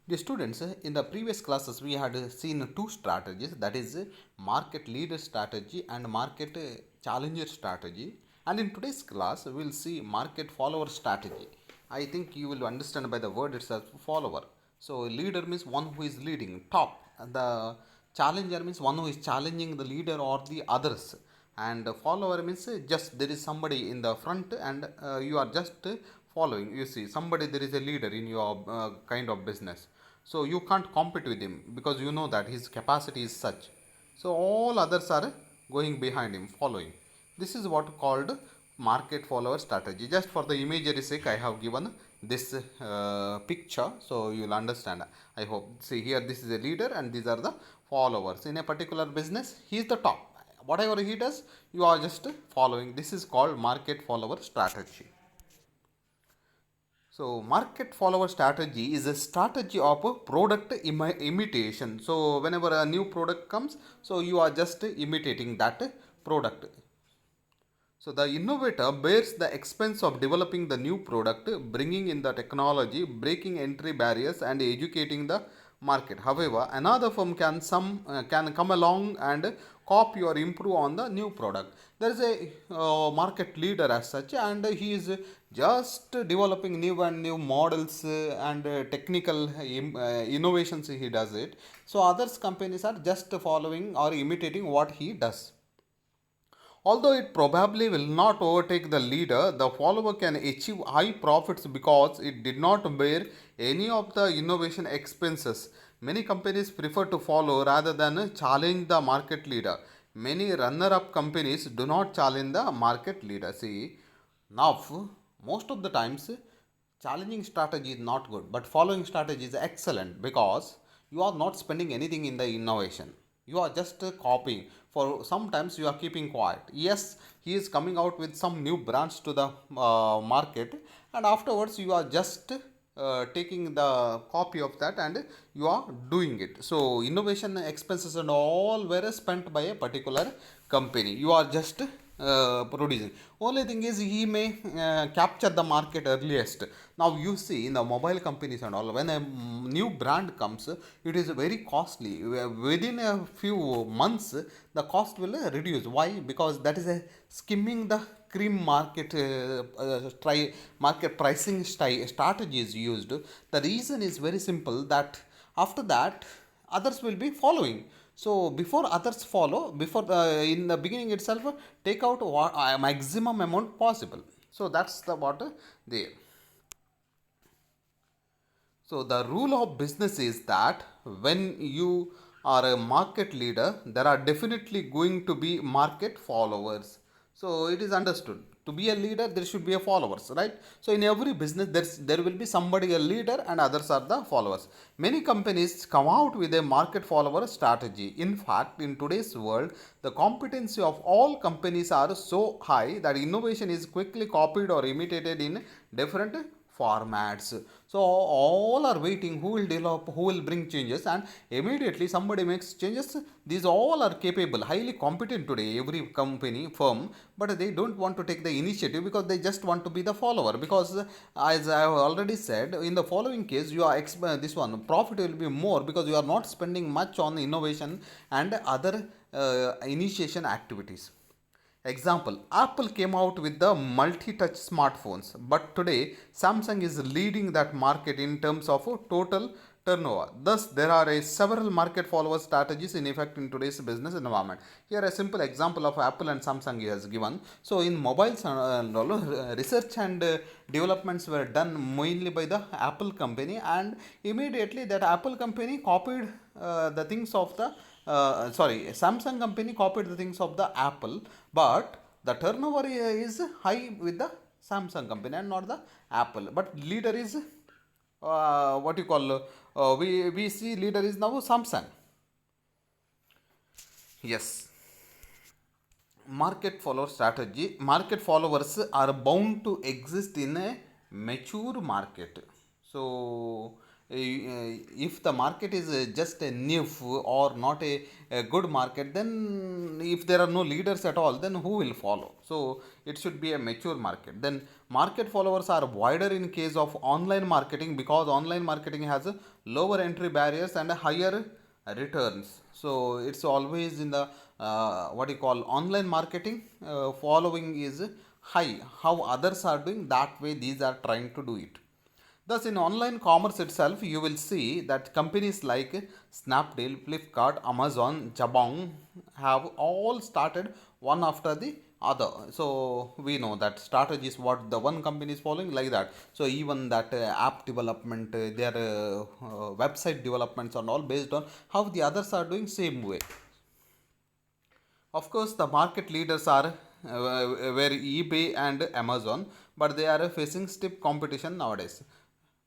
The students, in the previous classes, we had seen two strategies, that is, market leader strategy and market challenger strategy. And in today's class, we will see market follower strategy. I think you will understand by the word itself, follower. So, leader means one who is leading, top. And the challenger means one who is challenging the leader or the others. And follower means just there is somebody in the front and you are just following. You see, somebody, there is a leader in your kind of business, so you can't compete with him because you know that his capacity is such. So all others are going behind him, following. This is what called market follower strategy. Just for the imagery sake, I have given this picture so you will understand. I hope. See here, this is a leader and these are the followers. In a particular business, he is the top. Whatever he does, you are just following. This is called market follower strategy. So, market follower strategy is a strategy of a product imitation. So, whenever a new product comes, so you are just imitating that product. So, the innovator bears the expense of developing the new product, bringing in the technology, breaking entry barriers, and educating the market. However, another firm can come along and copy or improve on the new product. There is a market leader as such, and he is just developing new and new models and technical innovations. He does it. So, others companies are just following or imitating what he does. Although it probably will not overtake the leader, the follower can achieve high profits because it did not bear any of the innovation expenses. Many companies prefer to follow rather than challenge the market leader. Many runner up companies do not challenge the market leader. See, now most of the times challenging strategy is not good, but following strategy is excellent because you are not spending anything in the innovation. You are just copying. For sometimes you are keeping quiet. Yes, he is coming out with some new brands to the market, and afterwards you are just taking the copy of that and you are doing it. So innovation expenses and all were spent by a particular company. You are just producing. Only thing is he may capture the market earliest. Now you see in the mobile companies and all, when a new brand comes, it is very costly. Within a few months the cost will reduce. Why? Because that is a skimming the cream market market pricing strategy is used. The reason is very simple, that after that others will be following. So before others follow, before in the beginning itself, take out what maximum amount possible. So that's the what there. So the rule of business is that when you are a market leader, there are definitely going to be market followers. So it is understood. To be a leader, there should be a followers, right? So in every business, there will be somebody a leader and others are the followers. Many companies come out with a market follower strategy. In fact, in today's world, the competency of all companies are so high that innovation is quickly copied or imitated in different formats. So all are waiting who will develop, who will bring changes, and immediately somebody makes changes. These all are capable, highly competent today, every company firm, but they don't want to take the initiative because they just want to be the follower. Because as I have already said, in the following case, you are this one profit will be more because you are not spending much on innovation and other initiation activities. Example, Apple came out with the multi-touch smartphones, but today Samsung is leading that market in terms of total turnover. Thus, there are several market follower strategies in effect in today's business environment. Here, a simple example of Apple and Samsung he has given. So, in mobiles, research and developments were done mainly by the Apple company, and immediately that Apple company copied the things of the Samsung company copied the things of the Apple, but the turnover is high with the Samsung company and not the Apple. But leader is what you call we see leader is now Samsung. Yes, market followers are bound to exist in a mature market. So if the market is just a new or not a good market, then if there are no leaders at all, then who will follow? So it should be a mature market. Then market followers are wider in case of online marketing, because online marketing has a lower entry barriers and a higher returns. So it's always in the what you call online marketing, following is high. How others are doing, that way these are trying to do it. Thus, in online commerce itself, you will see that companies like Snapdeal, Flipkart, Amazon, Jabong have all started one after the other. So we know that strategy is what the one company is following, like that. So even that app development, their website developments and all based on how the others are doing, same way. Of course, the market leaders are were eBay and Amazon, but they are facing stiff competition nowadays.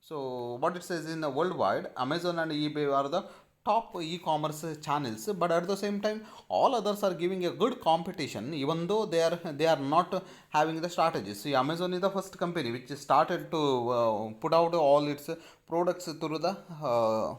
So, what it says in worldwide, Amazon and eBay are the top e-commerce channels, but at the same time, all others are giving a good competition, even though they are not having the strategies. See, Amazon is the first company which started to put out all its products through the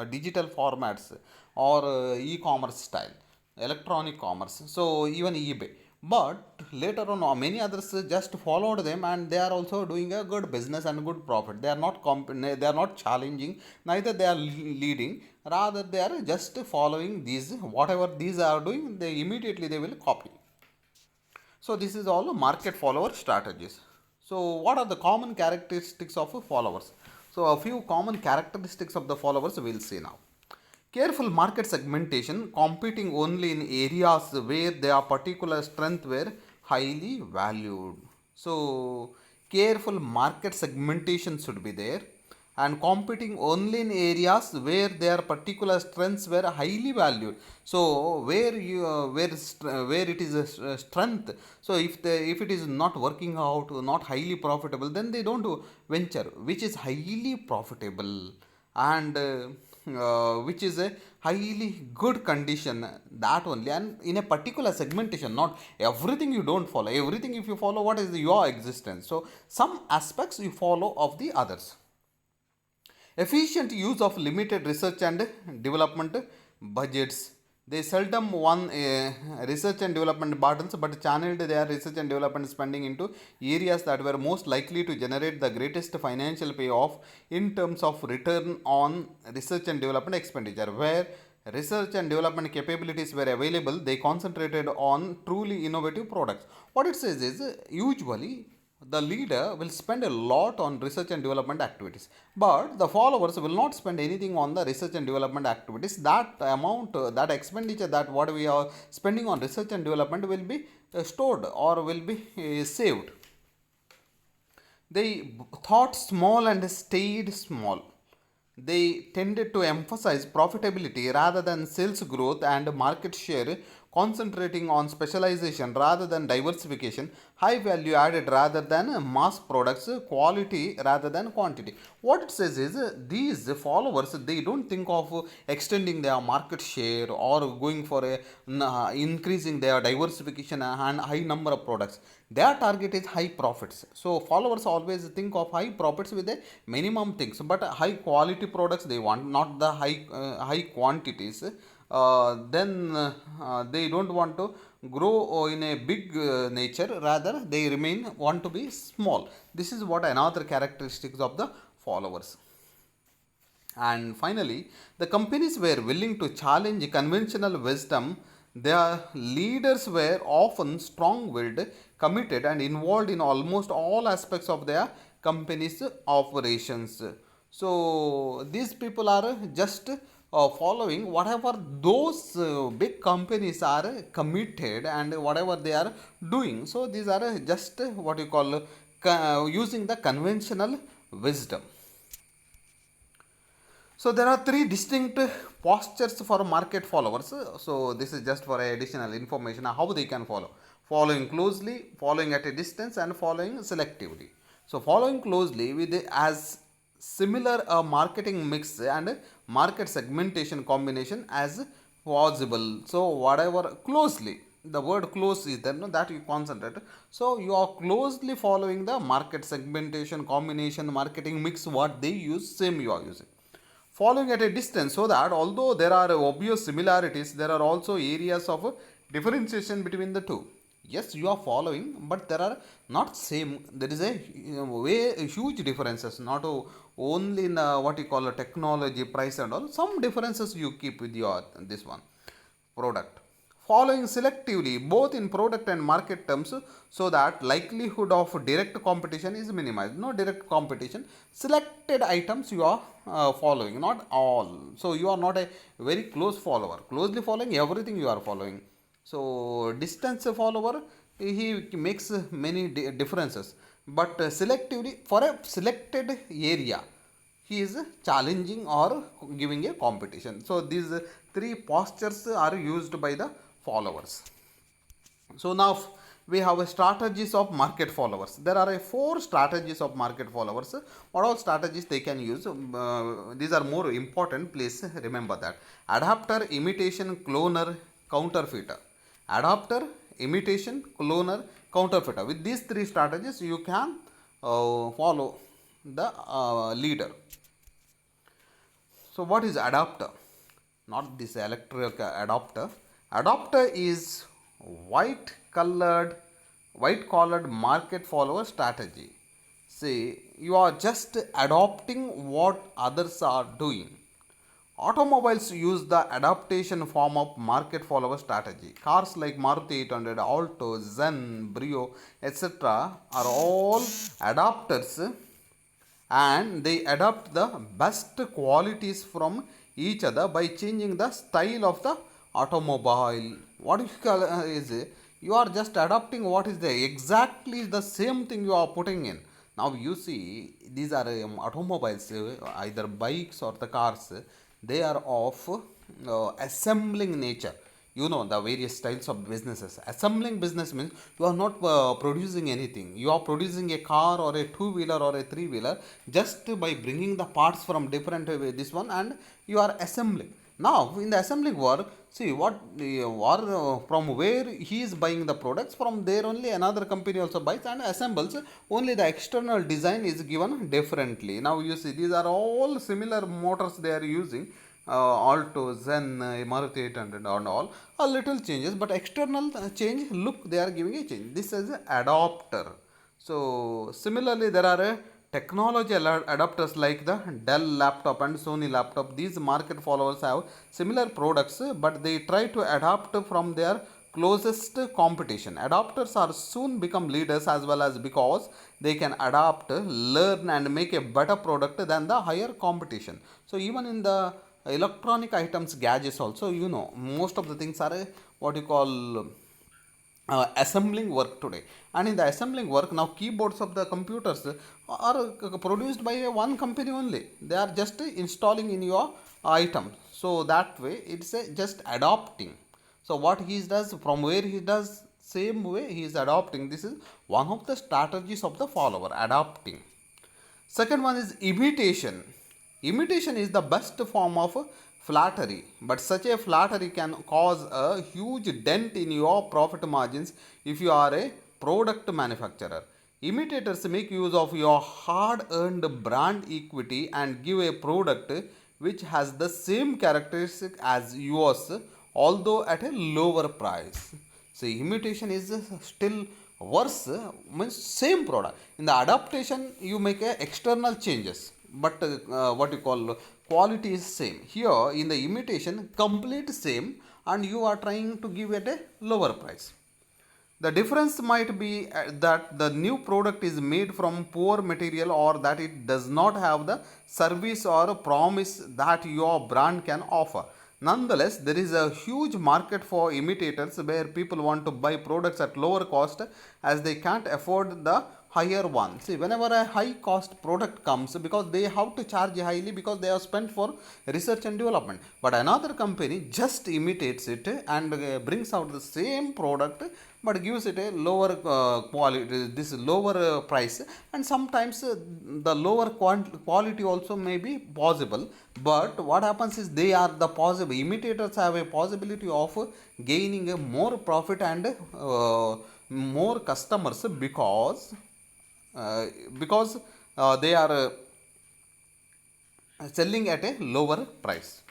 digital formats or e-commerce style, electronic commerce. So even eBay, but later on many others just followed them, and they are also doing a good business and good profit. They are not they are not challenging, neither they are leading, rather they are just following these, whatever these are doing, they immediately they will copy. So this is all market follower strategies. So what are the common characteristics of followers? So a few common characteristics of the followers we will see now. Careful market segmentation, competing only in areas where their particular strength were highly valued. So careful market segmentation should be there, and competing only in areas where their particular strengths were highly valued. So where it is a strength. So if it is not working out, not highly profitable, then they don't venture, which is highly profitable and which is a highly good condition, that only, and in a particular segmentation, not everything you don't follow. Everything if you follow, what is your existence? So some aspects you follow of the others. Efficient use of limited research and development budgets. They seldom won research and development budgets, but channeled their research and development spending into areas that were most likely to generate the greatest financial payoff in terms of return on research and development expenditure. Where research and development capabilities were available, they concentrated on truly innovative products. What it says is usually the leader will spend a lot on research and development activities, but the followers will not spend anything on the research and development activities. That amount, that expenditure, that what we are spending on research and development will be stored or will be saved. They thought small and stayed small. They tended to emphasize profitability rather than sales growth and market share, concentrating on specialization rather than diversification, high value added rather than mass products, quality rather than quantity. What it says is these followers, they don't think of extending their market share or going for a increasing their diversification and high number of products. Their target is high profits. So followers always think of high profits with a minimum things, but high quality products they want, not the high quantities. Then they don't want to grow in a big nature, rather they remain want to be small. This is what another characteristics of the followers. And finally, the companies were willing to challenge conventional wisdom. Their leaders were often strong willed, committed, and involved in almost all aspects of their company's operations. So, these people are just following whatever those big companies are committed and whatever they are doing. So, these are just what you call using the conventional wisdom. So there are three distinct postures for market followers. So this is just for additional information how they can follow. Following closely, following at a distance, and following selectively. So following closely with as similar a marketing mix and market segmentation combination as possible. So whatever closely, the word close is there, no, that you concentrate. So you are closely following the market segmentation combination marketing mix, what they use, same you are using. following at a distance, so that although there are obvious similarities, there are also areas of differentiation between the two. Yes, you are following, but there are not same. There is a way huge differences, not only in what you call a technology, price and all. Some differences you keep with your this one product, following selectively both in product and market terms, so that likelihood of direct competition is minimized. No direct competition, selected items you are following, not all. So you are not a very close follower, closely following everything you are following. So distance follower, he makes many differences, but selectively for a selected area he is challenging or giving a competition. So these three postures are used by the followers. So now we have a strategies of market followers. There are four strategies of market followers. What all strategies they can use? These are more important, please remember that. Adapter, imitation, cloner, counterfeiter. Adapter, imitation, cloner, counterfeiter. With these three strategies you can follow the leader. So what is adapter? Not this electric adapter. Adapter is white colored, white collared market follower strategy. See, you are just adopting what others are doing. Automobiles use the adaptation form of market follower strategy. Cars like Maruti 800, Alto, Zen, Brio, etc. are all adapters, and they adopt the best qualities from each other by changing the style of the automobile. What you call is you are just adopting what is the exactly the same thing you are putting in. Now you see these are automobiles, either bikes or the cars. They are of assembling nature. You know the various styles of businesses. Assembling business means you are not producing anything. You are producing a car or a two wheeler or a three wheeler just by bringing the parts from different this one, and you are assembling. Now in the assembling work, see what from where he is buying the products, from there only another company also buys and assembles. Only the external design is given differently. Now you see these are all similar motors they are using, Alto, Zen, Maruti 800 and all, a little changes, but external change, look, they are giving a change. This is an adapter. So similarly, there are technology adapters like the Dell laptop and Sony laptop. These market followers have similar products, but they try to adapt from their closest competition. Adapters are soon become leaders as well, as because they can adapt, learn and make a better product than the higher competition. So even in the electronic items, gadgets also, you know, most of the things are what you call assembling work today. And in the assembling work, now keyboards of the computers are produced by one company only. They are just installing in your item. So that way it's just adopting. So what he does, from where he does, same way he is adopting. This is one of the strategies of the follower, adopting. Second one is imitation. Imitation is the best form of flattery, but such a flattery can cause a huge dent in your profit margins if you are a product manufacturer. Imitators make use of your hard earned brand equity and give a product which has the same characteristic as yours, although at a lower price. See, imitation is still worse, means same product. In the adaptation, you make a external changes, but what you call quality is same. Here in the imitation, complete same, and you are trying to give it a lower price. The difference might be that the new product is made from poor material, or that it does not have the service or promise that your brand can offer. Nonetheless, there is a huge market for imitators where people want to buy products at lower cost as they can't afford the higher one. See, whenever a high cost product comes, because they have to charge highly because they have spent for research and development. But another company just imitates it and brings out the same product but gives it a lower quality, this lower price, and sometimes the lower quality also may be possible. But what happens is they are the possible imitators have a possibility of gaining a more profit and more customers, because uh, because they are selling at a lower price.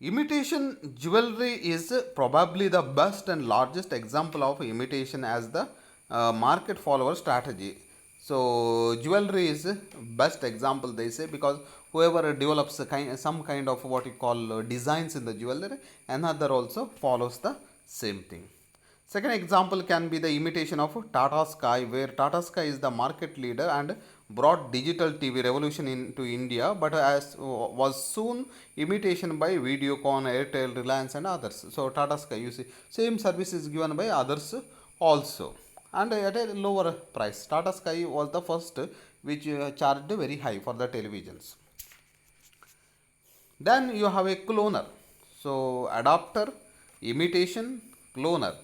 Imitation jewelry is probably the best and largest example of imitation as the market follower strategy. So jewelry is best example they say, because whoever develops some kind of what you call designs in the jewelry, another also follows the same thing. Second example can be the imitation of Tata Sky, where Tata Sky is the market leader and brought digital TV revolution into India, but as was soon imitation by Videocon, Airtel, Reliance, and others. So Tata Sky, you see, same service is given by others also, and at a lower price. Tata Sky was the first which charged very high for the televisions. Then you have a cloner. So adapter, imitation, cloner.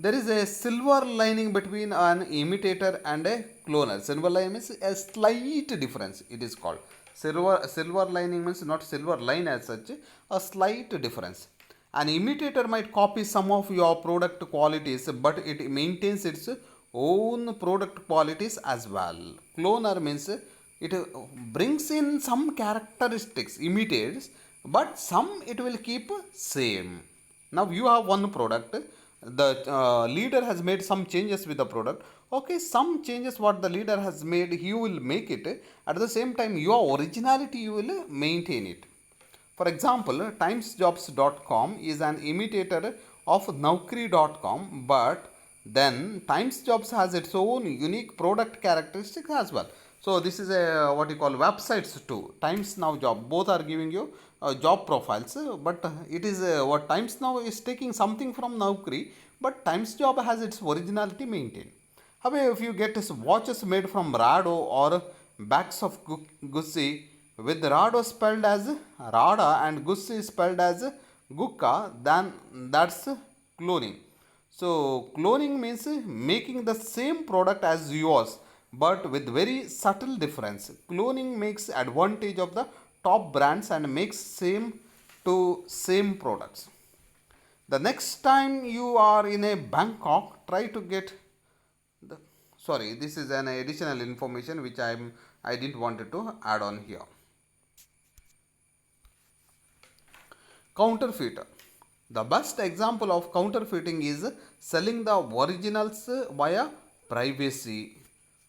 There is a silver lining between an imitator and a cloner. Silver lining means a slight difference. It is called silver lining means not silver line as such, a slight difference. An imitator might copy some of your product qualities, but it maintains its own product qualities as well. Cloner means it brings in some characteristics, imitates, but some it will keep same. Now you have one product, the leader has made some changes with the product. Okay, some changes what the leader has made, he will make it. At the same time, your originality you will maintain it. For example, timesjobs.com is an imitator of naukri.com, but then timesjobs has its own unique product characteristics as well. So this is a what you call websites too. Times Now job, both are giving you job profiles, but it is what Times Now is taking something from Naukri, but Times Job has its originality maintained. However, if you get watches made from Rado or bags of Gussi with Rado spelled as Rada and Gussi spelled as Gukka, then that's cloning. So cloning means making the same product as yours, but with very subtle difference. Cloning makes advantage of the top brands and makes same to same products. The next time you are in a Bangkok, try to get the, sorry, this is an additional information which I didn't wanted to add on here. Counterfeiter. The best example of counterfeiting is selling the originals via privacy.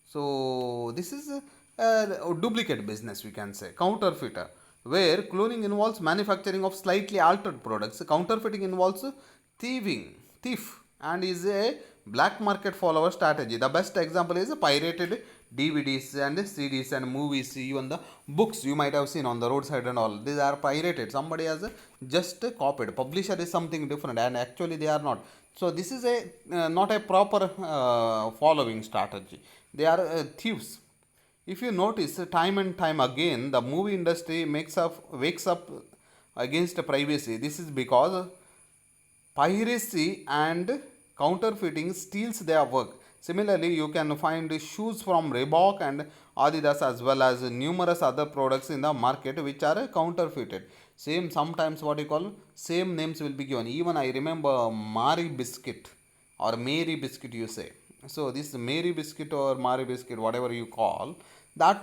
So this is a duplicate business, we can say. Counterfeiter, where cloning involves manufacturing of slightly altered products. Counterfeiting involves thief, and is a black market follower strategy. The best example is pirated DVDs and CDs and movies, even the books you might have seen on the roadside and all. These are pirated. Somebody has just copied. Publisher is something different, and actually they are not. So this is a not a proper following strategy. They are thieves. If you notice, time and time again, the movie industry wakes up against privacy. This is because piracy and counterfeiting steals their work. Similarly, you can find shoes from Reebok and Adidas as well as numerous other products in the market which are counterfeited. Same sometimes what you call same names will be given. Even I remember Mari Biscuit or Mary Biscuit you say. So this Mary Biscuit or Mari Biscuit, whatever you call, that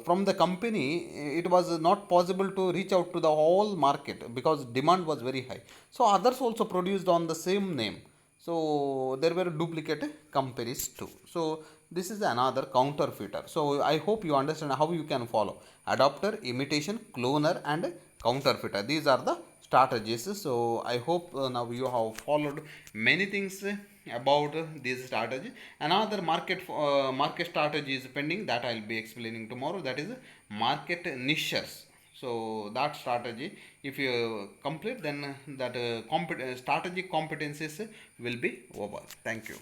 from the company it was not possible to reach out to the whole market because demand was very high. So others also produced on the same name. So there were duplicate companies too. So this is another counterfeiter. So I hope you understand how you can follow adapter, imitation, cloner, and counterfeiter. These are the strategies. So I hope now you have followed many things about this strategy. Another market strategy is pending that I'll be explaining tomorrow. That is market niches. So that strategy, if you complete, then that strategic competencies will be over. Thank you.